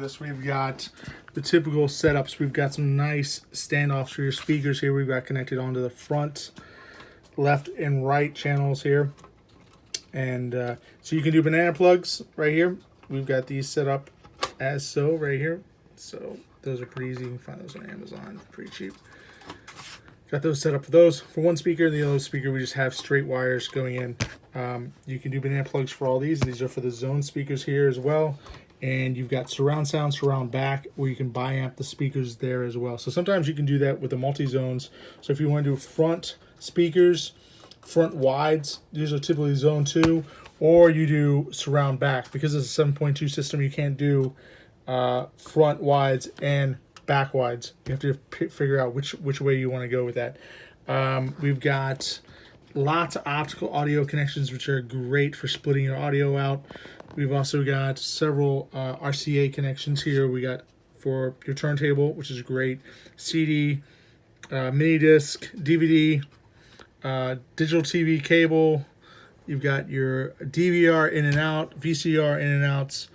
This we've got the typical setups. We've got some nice standoffs for your speakers here. We've got connected onto the front, left, and right channels here. And so you can do banana plugs right here. We've got these set up as so right here. So those are pretty easy. You can find those on Amazon, pretty cheap. Got those set up for those. For one speaker and the other speaker, we just have straight wires going in. You can do banana plugs for all these. These are for the zone speakers here as well. And you've got surround sound, surround back, where you can bi-amp the speakers there as well. So sometimes you can do that with the multi-zones. So if you want to do front speakers, front wides, these are typically zone 2, or you do surround back. Because it's a 7.2 system, you can't do front wides and back wides. You have to figure out which way you want to go with that. We've got lots of optical audio connections, which are great for splitting your audio out. We've also got several RCA connections here. We got for your turntable, which is great, CD, mini disc, DVD, digital TV cable. You've got your DVR in and out, VCR in and outs,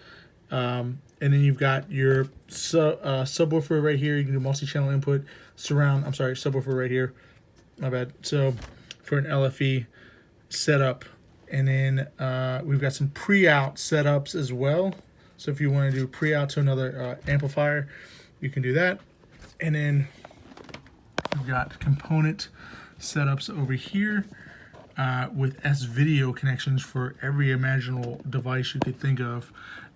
and then you've got your subwoofer right here. You can do multi-channel input, subwoofer right here. My bad. So for an LFE setup. And then we've got some pre-out setups as well. So if you want to do pre-out to another amplifier, you can do that. And then we've got component setups over here with S-video connections for every imaginable device you could think of,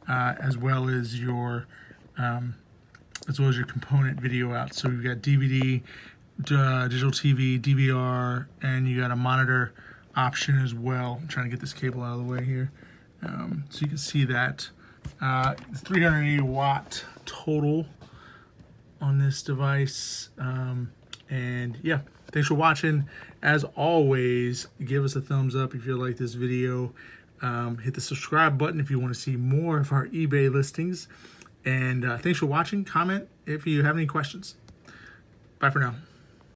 as well as your component video out. So we've got DVD, digital TV, DVR, and you got a monitor option as well. I'm trying to get this cable out of the way here. So you can see that 380 watt total on this device. And yeah, thanks for watching. As always, give us a thumbs up if you like this video. Hit the subscribe button if you want to see more of our eBay listings. And thanks for watching. Comment if you have any questions. Bye for now.